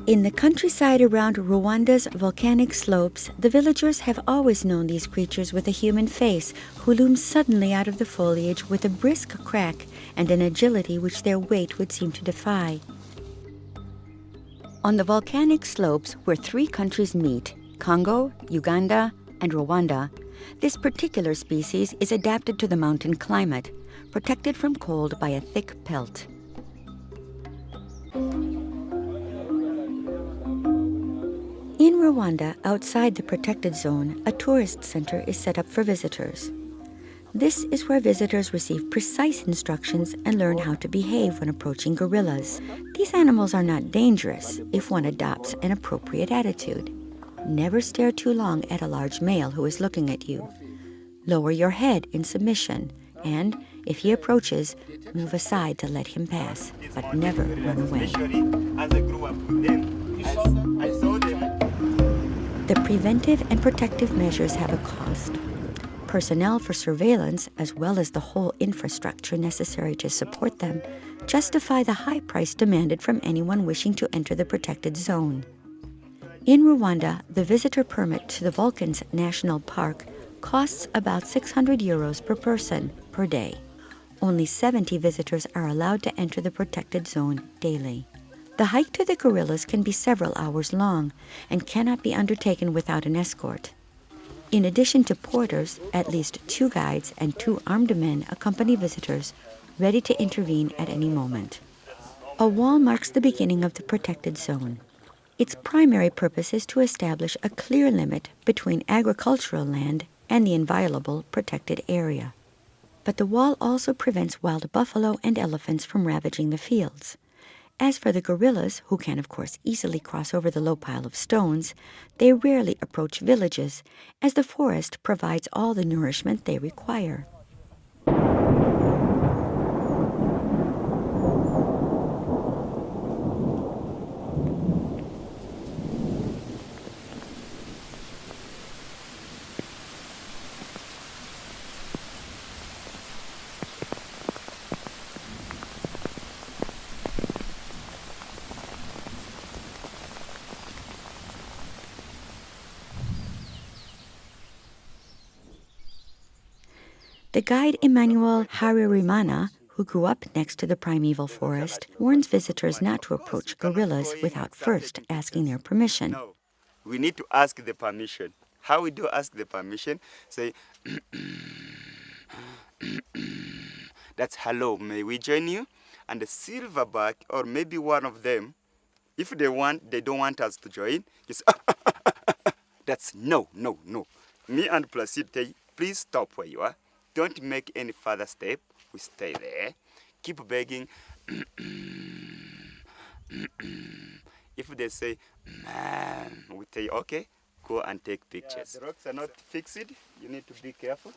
In the countryside around Rwanda's volcanic slopes, the villagers have always known these creatures with a human face who loom suddenly out of the foliage with a brisk crack and an agility which their weight would seem to defy. On the volcanic slopes where three countries meet, Congo, Uganda, and Rwanda, this particular species is adapted to the mountain climate, protected from cold by a thick pelt. In Rwanda, outside the protected zone, a tourist center is set up for visitors. This is where visitors receive precise instructions and learn how to behave when approaching gorillas. These animals are not dangerous if one adopts an appropriate attitude. Never stare too long at a large male who is looking at you. Lower your head in submission, and if he approaches, move aside to let him pass, but never run away. The preventive and protective measures have a cost. Personnel for surveillance, as well as the whole infrastructure necessary to support them, justify the high price demanded from anyone wishing to enter the protected zone. In Rwanda, the visitor permit to the Volcans National Park costs about 600 euros per person per day. Only 70 visitors are allowed to enter the protected zone daily. The hike to the gorillas can be several hours long and cannot be undertaken without an escort. In addition to porters, at least 2 guides and 2 armed men accompany visitors, ready to intervene at any moment. A wall marks the beginning of the protected zone. Its primary purpose is to establish a clear limit between agricultural land and the inviolable protected area. But the wall also prevents wild buffalo and elephants from ravaging the fields. As for the gorillas, who can of course easily cross over the low pile of stones, they rarely approach villages, as the forest provides all the nourishment they require. The guide Emmanuel Haririmana, who grew up next to the primeval forest, warns visitors not to approach gorillas without first asking their permission. No, we need to ask the permission. How we do ask the permission? Say, that's hello, may we join you? And the silverback, or maybe one of them, if they don't want us to join, just that's no. Me and Placide, please stop where you are. Don't make any further step. We stay there. Keep begging. If they say, man, we say, okay, go and take pictures. The rocks are not fixed. You need to be careful.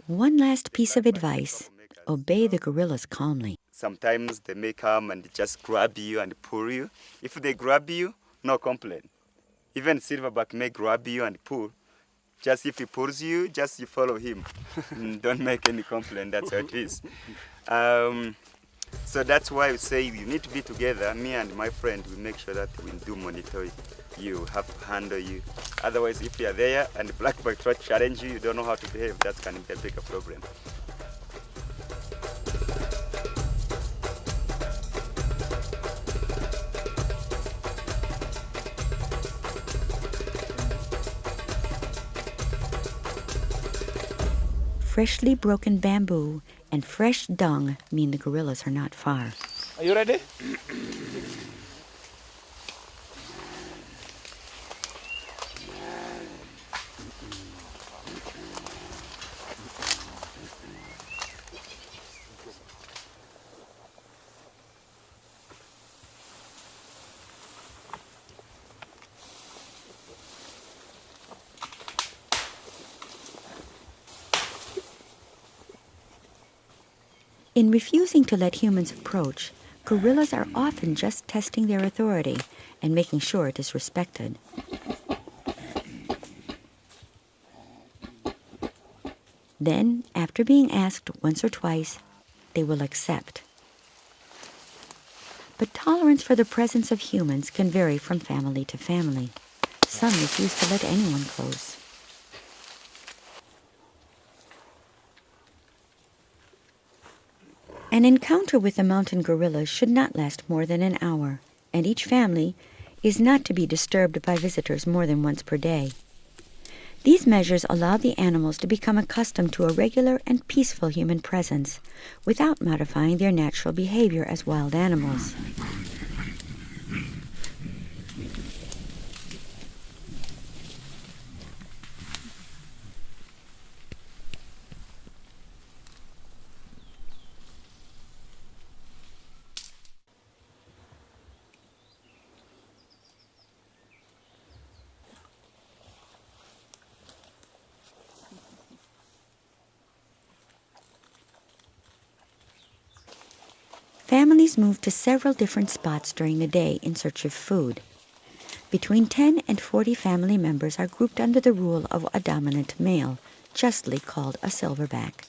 One last piece of advice: obey the gorillas calmly. Sometimes they may come and just grab you and pull you. If they grab you, no complaint. Even silverback may grab you and pull. Just if he pulls you, just you follow him. Don't make any complaint, that's how it is. So that's why we say you need to be together. Me and my friend, we make sure that we do monitor you, have to handle you. Otherwise, if you are there and the black buck try to challenge you, you don't know how to behave, that's going to be a bigger problem. Freshly broken bamboo and fresh dung mean the gorillas are not far. Are you ready? In refusing to let humans approach, gorillas are often just testing their authority and making sure it is respected. Then, after being asked once or twice, they will accept. But tolerance for the presence of humans can vary from family to family. Some refuse to let anyone close. An encounter with the mountain gorillas should not last more than an hour, and each family is not to be disturbed by visitors more than once per day. These measures allow the animals to become accustomed to a regular and peaceful human presence without modifying their natural behavior as wild animals. Families move to several different spots during the day in search of food. Between 10 and 40 family members are grouped under the rule of a dominant male, justly called a silverback.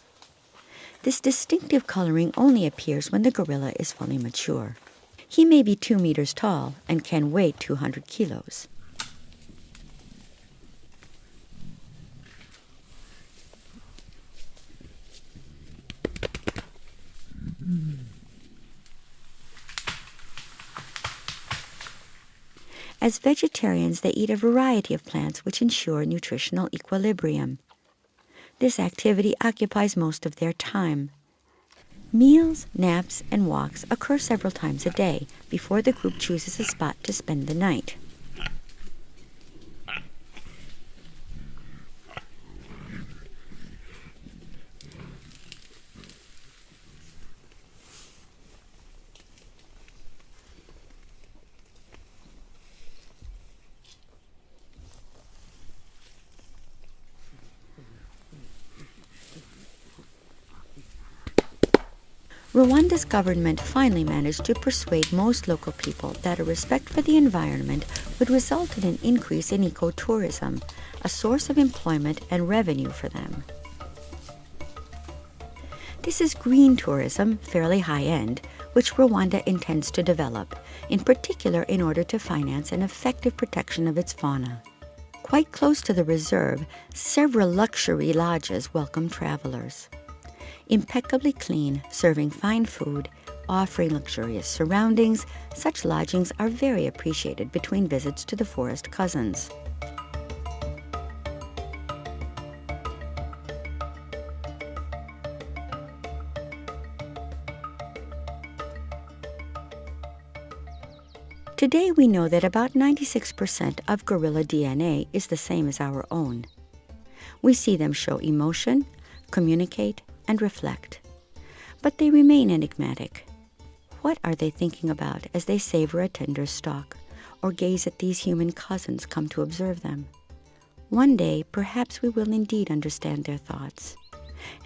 This distinctive coloring only appears when the gorilla is fully mature. He may be 2 meters tall and can weigh 200 kilos. As vegetarians, they eat a variety of plants which ensure nutritional equilibrium. This activity occupies most of their time. Meals, naps, and walks occur several times a day before the group chooses a spot to spend the night. Rwanda's government finally managed to persuade most local people that a respect for the environment would result in an increase in ecotourism, a source of employment and revenue for them. This is green tourism, fairly high-end, which Rwanda intends to develop, in particular in order to finance an effective protection of its fauna. Quite close to the reserve, several luxury lodges welcome travelers. Impeccably clean, serving fine food, offering luxurious surroundings, such lodgings are very appreciated between visits to the forest cousins. Today we know that about 96% of gorilla DNA is the same as our own. We see them show emotion, communicate, and reflect. But they remain enigmatic. What are they thinking about as they savor a tender stalk, or gaze at these human cousins come to observe them? One day, perhaps we will indeed understand their thoughts.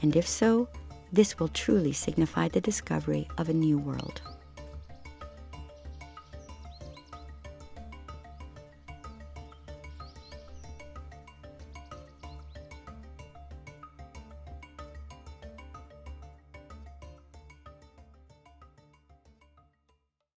And if so, this will truly signify the discovery of a new world.